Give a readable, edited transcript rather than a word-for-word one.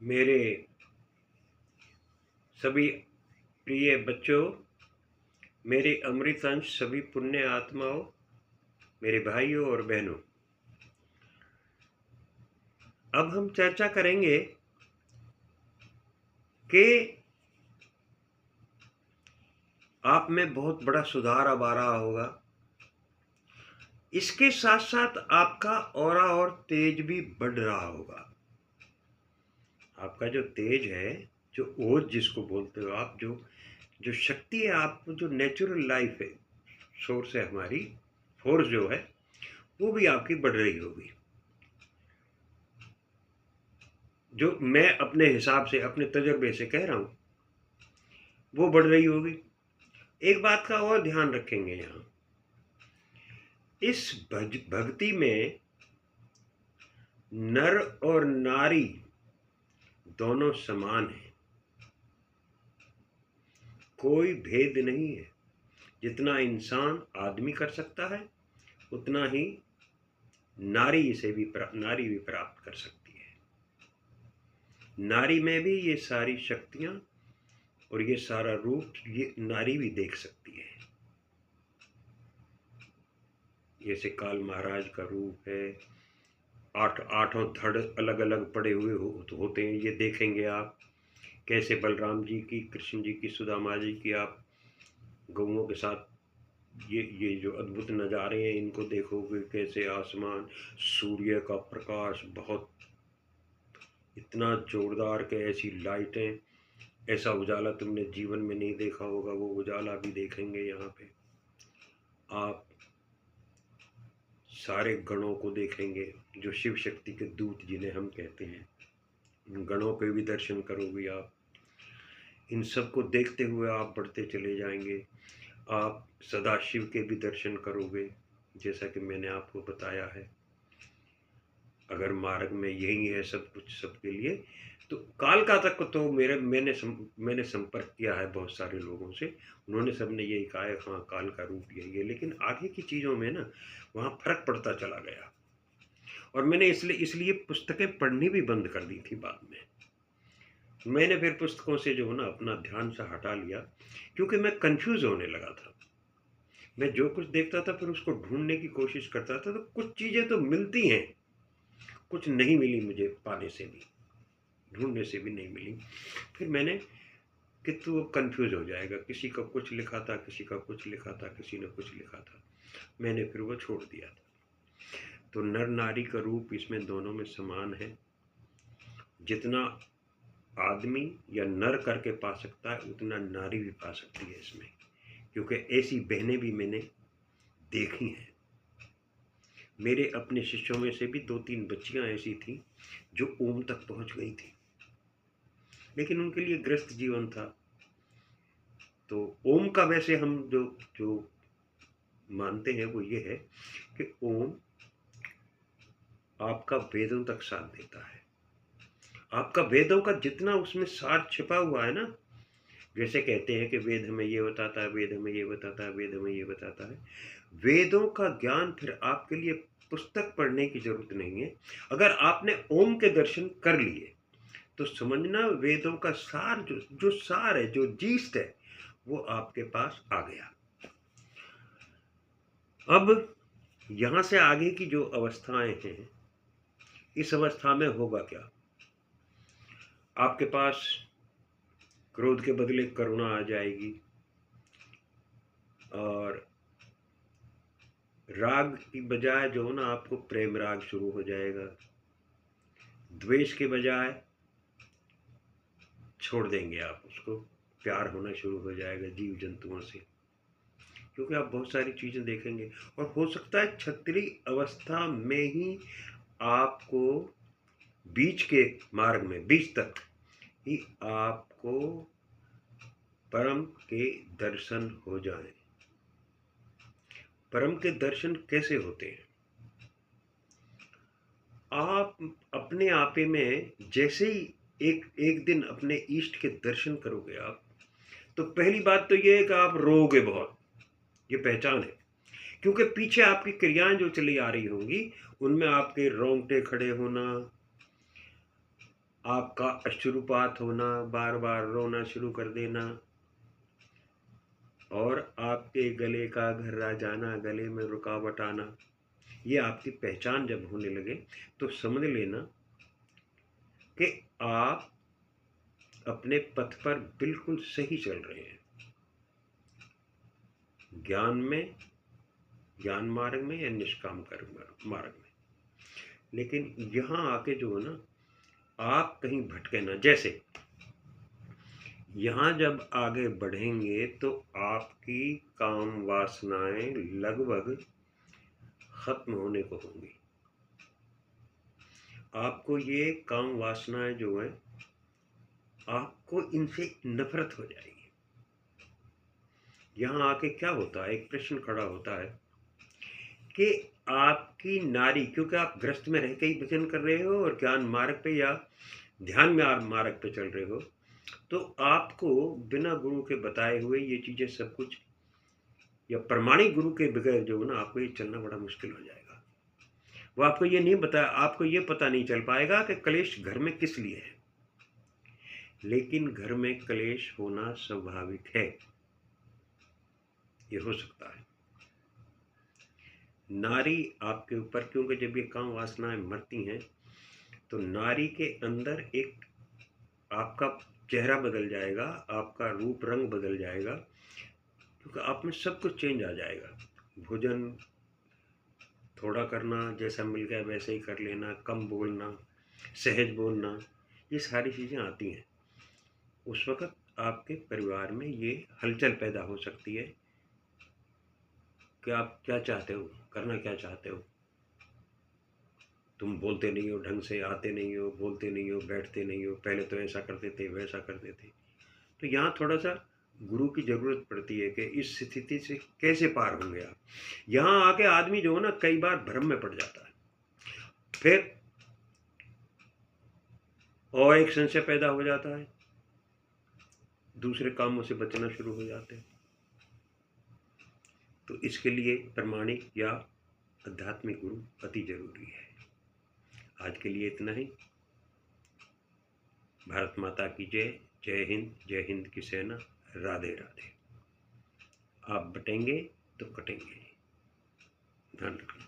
मेरे सभी प्रिय बच्चों, मेरे अमृत अंश सभी पुण्य आत्माओं, मेरे भाइयों और बहनों, अब हम चर्चा करेंगे कि आप में बहुत बड़ा सुधार अब आ रहा होगा। इसके साथ साथ आपका ऑरा और तेज भी बढ़ रहा होगा। आपका जो तेज है, जो ओज जिसको बोलते हो आप, जो शक्ति है, आप जो नेचुरल लाइफ है, सोर्स है, हमारी फोर्स जो है, वो भी आपकी बढ़ रही होगी। जो मैं अपने हिसाब से, अपने तजुर्बे से कह रहा हूं, वो बढ़ रही होगी। एक बात का और ध्यान रखेंगे, यहाँ इस भक्ति में नर और नारी दोनों समान हैं, कोई भेद नहीं है। जितना इंसान आदमी कर सकता है, उतना ही नारी भी प्राप्त कर सकती है। नारी में भी ये सारी शक्तियां और ये सारा रूप ये नारी भी देख सकती है। जैसे काल महाराज का रूप है, आठों धड़ अलग अलग पड़े हुए होते हैं, ये देखेंगे आप। कैसे बलराम जी की, कृष्ण जी की, सुदामा जी की आप गौओं के साथ ये जो अद्भुत नज़ारे हैं, इनको देखोगे। कैसे आसमान, सूर्य का प्रकाश बहुत इतना जोरदार के ऐसी लाइटें, ऐसा उजाला तुमने जीवन में नहीं देखा होगा। वो उजाला भी देखेंगे यहाँ पे आप। सारे गणों को देखेंगे, जो शिव शक्ति के दूत जिन्हें हम कहते हैं, इन गणों के भी दर्शन करोगे आप। इन सब को देखते हुए आप बढ़ते चले जाएंगे। आप सदाशिव के भी दर्शन करोगे, जैसा कि मैंने आपको बताया है। अगर मार्ग में यही है सब कुछ सबके लिए, तो कालका तक तो मैंने संपर्क किया है बहुत सारे लोगों से। उन्होंने सबने यही कहा है, हाँ काल का रूप यही है। लेकिन आगे की चीज़ों में ना वहाँ फर्क पड़ता चला गया, और मैंने इसलिए पुस्तकें पढ़नी भी बंद कर दी थी बाद में। मैंने फिर पुस्तकों से जो है ना अपना ध्यान सा हटा लिया, क्योंकि मैं कंफ्यूज होने लगा था। मैं जो कुछ देखता था फिर उसको ढूंढने की कोशिश करता था, तो कुछ चीज़ें तो मिलती हैं, कुछ नहीं मिली मुझे, पाने से भी, ढूंढने से भी नहीं मिली। फिर मैंने कि तू अब कन्फ्यूज हो जाएगा, किसी का कुछ लिखा था, किसी का कुछ लिखा था, किसी ने कुछ लिखा था, मैंने फिर वो छोड़ दिया था। तो नर नारी का रूप इसमें दोनों में समान है। जितना आदमी या नर करके पा सकता है, उतना नारी भी पा सकती है इसमें, क्योंकि ऐसी बहनें भी मैंने देखी हैं। मेरे अपने शिष्यों में से भी 2-3 बच्चियां ऐसी थी जो ओम तक पहुंच गई थी, लेकिन उनके लिए ग्रस्त जीवन था। तो ओम का वैसे हम जो जो मानते हैं वो ये है कि ओम आपका वेदों तक साथ देता है। आपका वेदों का जितना उसमें सार छिपा हुआ है ना, जैसे कहते हैं कि वेद हमें ये बताता है, वेद हमें ये बताता है, वेद हमें ये बताता है। वेदों का ज्ञान फिर आपके लिए पुस्तक पढ़ने की जरूरत नहीं है। अगर आपने ओम के दर्शन कर लिए तो समझना वेदों का सार, जो सार है, जो जीस्ट है, वो आपके पास आ गया। अब यहां से आगे की जो अवस्थाएं हैं, इस अवस्था में होगा क्या? आपके पास क्रोध के बदले करुणा आ जाएगी, और राग की बजाय जो ना आपको प्रेम राग शुरू हो जाएगा। द्वेष के बजाय छोड़ देंगे आप उसको, प्यार होना शुरू हो जाएगा जीव जंतुओं से, क्योंकि आप बहुत सारी चीज़ें देखेंगे। और हो सकता है क्षत्रिय अवस्था में ही आपको बीच के मार्ग में, बीच तक ही आपको परम के दर्शन हो जाएं। परम के दर्शन कैसे होते हैं? आप अपने आपे में जैसे ही एक दिन अपने इष्ट के दर्शन करोगे आप, तो पहली बात तो ये है कि आप रोओगे बहुत, ये पहचान है। क्योंकि पीछे आपकी क्रियाएं जो चली आ रही होंगी, उनमें आपके रोंगटे खड़े होना, आपका अश्रुपात होना, बार बार रोना शुरू कर देना, और आपके गले का घर्रा जाना, गले में रुकावट आना, ये आपकी पहचान जब होने लगे तो समझ लेना कि आप अपने पथ पर बिल्कुल सही चल रहे हैं, ज्ञान में, ज्ञान मार्ग में या निष्काम कर्म मार्ग में। लेकिन यहाँ आके जो है ना, आप कहीं भटके ना। जैसे यहाँ जब आगे बढ़ेंगे तो आपकी काम वासनाएं लगभग खत्म होने को होंगी। आपको ये काम वासनाएं जो है, आपको इनसे नफरत हो जाएगी। यहाँ आके क्या होता है, एक प्रश्न खड़ा होता है कि आपकी नारी, क्योंकि आप ग्रस्त में रह के ही भजन कर रहे हो और ज्ञान मार्ग पे या ध्यान में आप मार्ग पे चल रहे हो, तो आपको बिना गुरु के बताए हुए ये चीज़ें सब कुछ, या प्रमाणिक गुरु के बगैर जो है ना, आपको ये चलना बड़ा मुश्किल हो जाएगा। वो आपको ये नहीं बताया, आपको ये पता नहीं चल पाएगा कि क्लेश घर में किस लिए है। लेकिन घर में क्लेश होना स्वाभाविक है, ये हो सकता है। नारी आपके ऊपर, क्योंकि जब ये काम वासनाएं मरती हैं तो नारी के अंदर एक आपका चेहरा बदल जाएगा, आपका रूप रंग बदल जाएगा, क्योंकि आप में सब कुछ चेंज आ जाएगा। भोजन थोड़ा करना, जैसा मिल गया वैसे ही कर लेना, कम बोलना, सहज बोलना, ये सारी चीज़ें आती हैं। उस वक़्त आपके परिवार में ये हलचल पैदा हो सकती है कि आप क्या चाहते हो, करना क्या चाहते हो। तुम बोलते नहीं हो ढंग से, आते नहीं हो, बोलते नहीं हो, बैठते नहीं हो, पहले तो ऐसा करते थे, वैसा करते थे। तो यहाँ थोड़ा सा गुरु की ज़रूरत पड़ती है कि इस स्थिति से कैसे पार होंगे आप। यहाँ आके आदमी जो है ना, कई बार भ्रम में पड़ जाता है, फिर और एक संशय पैदा हो जाता है, दूसरे कामों से बचना शुरू हो जाते हैं। तो इसके लिए प्रमाणिक या आध्यात्मिक गुरु अति जरूरी है। आज के लिए इतना ही। भारत माता की जय। जय हिंद, जय हिंद की सेना। राधे राधे। आप बटेंगे तो कटेंगे, ध्यान रखना।